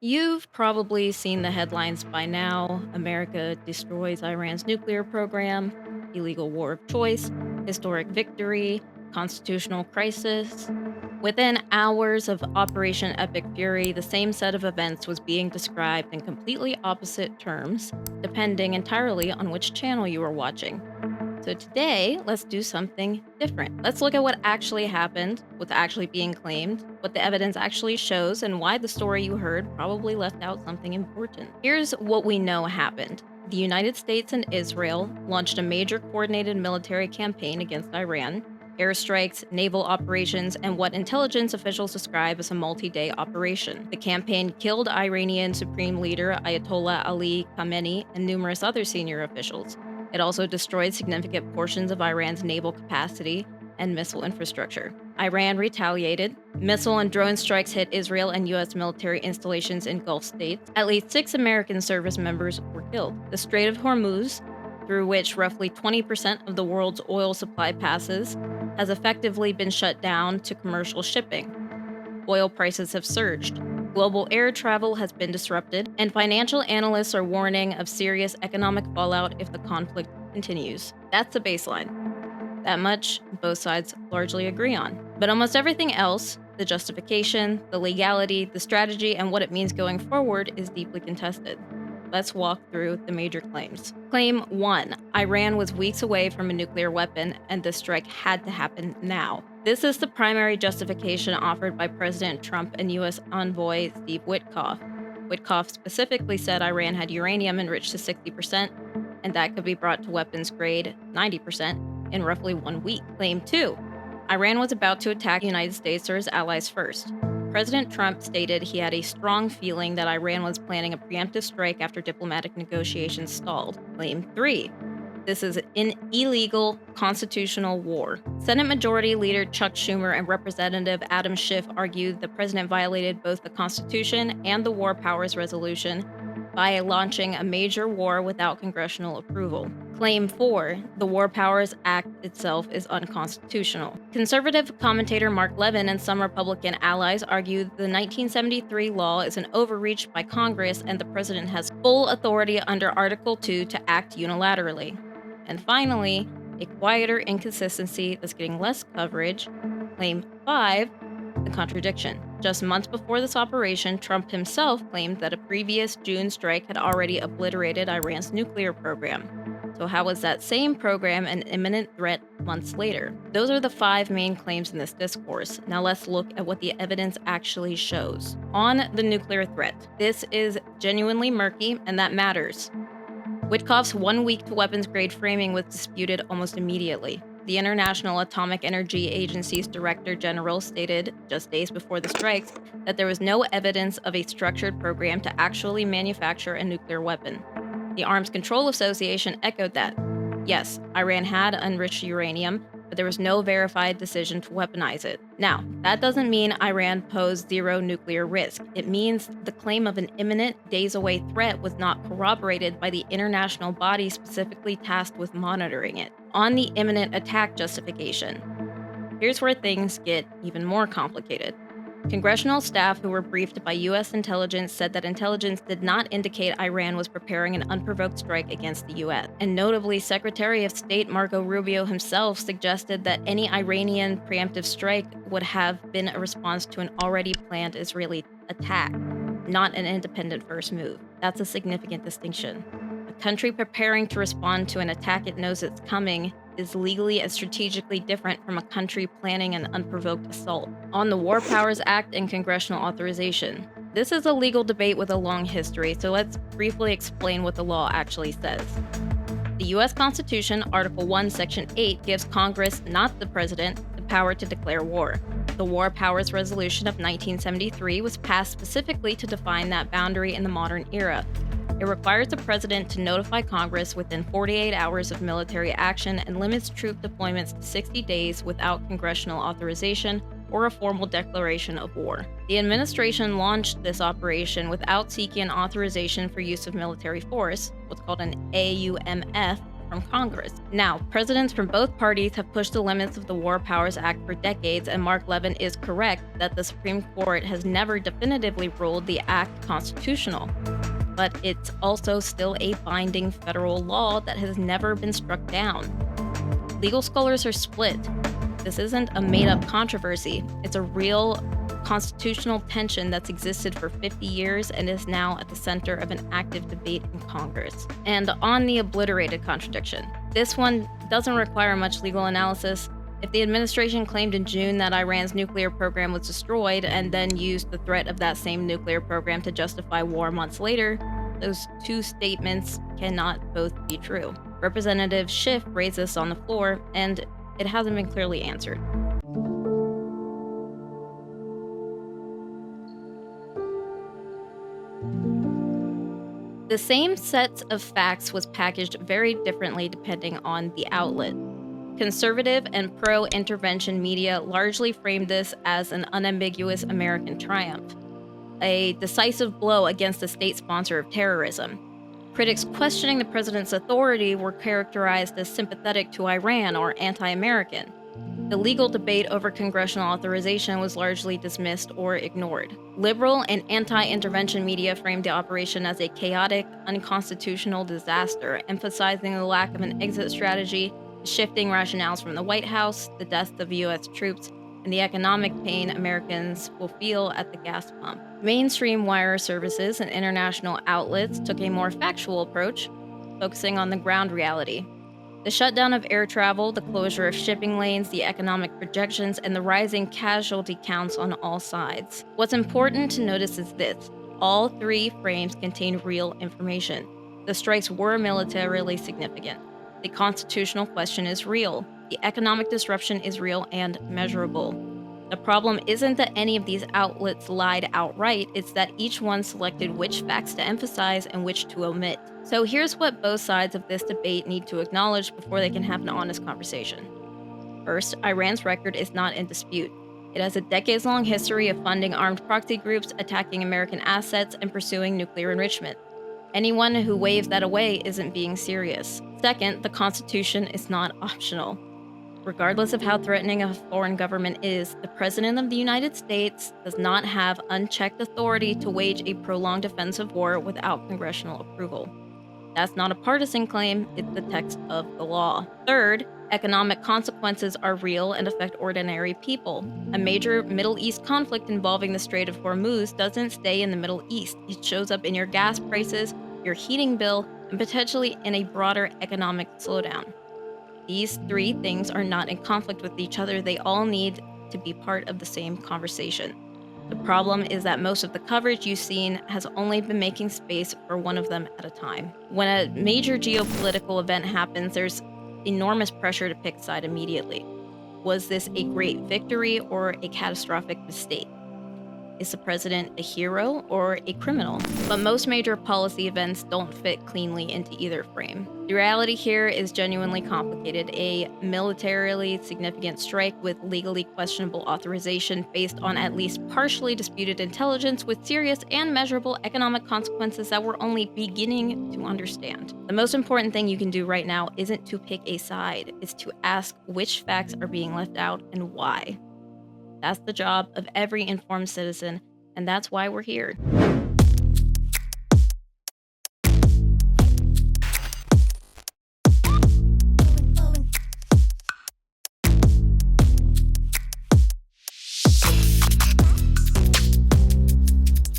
You've probably seen the headlines by now: America destroys Iran's nuclear program, illegal war of choice, historic victory, constitutional crisis. Within hours of Operation Epic Fury, the same set of events was being described in completely opposite terms, depending entirely on which channel you were watching. So today, let's do something different. Let's look at what actually happened, what's actually being claimed, what the evidence actually shows, and why the story you heard probably left out something important. Here's what we know happened. The United States and Israel launched a major coordinated military campaign against Iran. Airstrikes, naval operations, and what intelligence officials describe as a multi-day operation. The campaign killed Iranian Supreme Leader Ayatollah Ali Khamenei and numerous other senior officials. It also destroyed significant portions of Iran's naval capacity and missile infrastructure. Iran retaliated. Missile and drone strikes hit Israel and U.S. military installations in Gulf states. At least 6 American service members were killed. The Strait of Hormuz, through which roughly 20% of the world's oil supply passes, has effectively been shut down to commercial shipping. Oil prices have surged. Global air travel has been disrupted, and financial analysts are warning of serious economic fallout if the conflict continues. That's the baseline. That much both sides largely agree on. But almost everything else, the justification, the legality, the strategy, and what it means going forward, is deeply contested. Let's walk through the major claims. Claim 1: Iran was weeks away from a nuclear weapon, and this strike had to happen now. This is the primary justification offered by President Trump and U.S. envoy Steve Witkoff. Witkoff specifically said Iran had uranium enriched to 60%, and that could be brought to weapons grade 90% in roughly 1 week. Claim 2: Iran was about to attack the United States or his allies first. President Trump stated he had a strong feeling that Iran was planning a preemptive strike after diplomatic negotiations stalled. Claim 3: this is an illegal constitutional war. Senate Majority Leader Chuck Schumer and Representative Adam Schiff argued the president violated both the Constitution and the War Powers Resolution by launching a major war without congressional approval. Claim 4: the War Powers Act itself is unconstitutional. Conservative commentator Mark Levin and some Republican allies argue the 1973 law is an overreach by Congress and the president has full authority under Article 2 to act unilaterally. And finally, a quieter inconsistency that's getting less coverage. Claim 5: the contradiction. Just months before this operation, Trump himself claimed that a previous June strike had already obliterated Iran's nuclear program. So how was that same program an imminent threat months later? Those are the 5 main claims in this discourse. Now let's look at what the evidence actually shows. On the nuclear threat, this is genuinely murky, and that matters. Witkoff's 1 week to weapons grade framing was disputed almost immediately. The International Atomic Energy Agency's Director General stated, just days before the strikes, that there was no evidence of a structured program to actually manufacture a nuclear weapon. The Arms Control Association echoed that. Yes, Iran had enriched uranium, but there was no verified decision to weaponize it. Now, that doesn't mean Iran posed zero nuclear risk. It means the claim of an imminent, days-away threat was not corroborated by the international body specifically tasked with monitoring it. On the imminent attack justification, here's where things get even more complicated. Congressional staff who were briefed by U.S. intelligence said that intelligence did not indicate Iran was preparing an unprovoked strike against the U.S. And notably, Secretary of State Marco Rubio himself suggested that any Iranian preemptive strike would have been a response to an already planned Israeli attack, not an independent first move. That's a significant distinction. A country preparing to respond to an attack it knows it's coming is legally and strategically different from a country planning an unprovoked assault. On the War Powers Act and congressional authorization, this is a legal debate with a long history, so let's briefly explain what the law actually says. The U.S. Constitution, Article 1, Section 8, gives Congress, not the President, the power to declare war. The War Powers Resolution of 1973 was passed specifically to define that boundary in the modern era. It requires the president to notify Congress within 48 hours of military action and limits troop deployments to 60 days without congressional authorization or a formal declaration of war. The administration launched this operation without seeking an authorization for use of military force, what's called an AUMF, from Congress. Now, presidents from both parties have pushed the limits of the War Powers Act for decades, and Mark Levin is correct that the Supreme Court has never definitively ruled the act constitutional. But it's also still a binding federal law that has never been struck down. Legal scholars are split. This isn't a made-up controversy. It's a real constitutional tension that's existed for 50 years and is now at the center of an active debate in Congress. And on the obliterated contradiction, this one doesn't require much legal analysis. If the administration claimed in June that Iran's nuclear program was destroyed and then used the threat of that same nuclear program to justify war months later, those two statements cannot both be true. Representative Schiff raised this on the floor, and it hasn't been clearly answered. The same sets of facts was packaged very differently depending on the outlet. Conservative and pro-intervention media largely framed this as an unambiguous American triumph, a decisive blow against the state sponsor of terrorism. Critics questioning the president's authority were characterized as sympathetic to Iran or anti-American. The legal debate over congressional authorization was largely dismissed or ignored. Liberal and anti-intervention media framed the operation as a chaotic, unconstitutional disaster, emphasizing the lack of an exit strategy, shifting rationales from the White House, the deaths of U.S. troops, and the economic pain Americans will feel at the gas pump. Mainstream wire services and international outlets took a more factual approach, focusing on the ground reality. The shutdown of air travel, the closure of shipping lanes, the economic projections, and the rising casualty counts on all sides. What's important to notice is this: all three frames contain real information. The strikes were militarily significant. The constitutional question is real. The economic disruption is real and measurable. The problem isn't that any of these outlets lied outright, it's that each one selected which facts to emphasize and which to omit. So here's what both sides of this debate need to acknowledge before they can have an honest conversation. First, Iran's record is not in dispute. It has a decades-long history of funding armed proxy groups, attacking American assets, and pursuing nuclear enrichment. Anyone who waves that away isn't being serious. Second, the Constitution is not optional. Regardless of how threatening a foreign government is, the President of the United States does not have unchecked authority to wage a prolonged offensive war without congressional approval. That's not a partisan claim, it's the text of the law. Third, economic consequences are real and affect ordinary people. A major Middle East conflict involving the Strait of Hormuz doesn't stay in the Middle East. It shows up in your gas prices, your heating bill, and potentially in a broader economic slowdown. These three things are not in conflict with each other. They all need to be part of the same conversation. The problem is that most of the coverage you've seen has only been making space for one of them at a time. When a major geopolitical event happens, there's enormous pressure to pick a side immediately. Was this a great victory or a catastrophic mistake? Is the president a hero or a criminal? But most major policy events don't fit cleanly into either frame. The reality here is genuinely complicated. A militarily significant strike with legally questionable authorization based on at least partially disputed intelligence with serious and measurable economic consequences that we're only beginning to understand. The most important thing you can do right now isn't to pick a side, it's to ask which facts are being left out and why. That's the job of every informed citizen, and that's why we're here.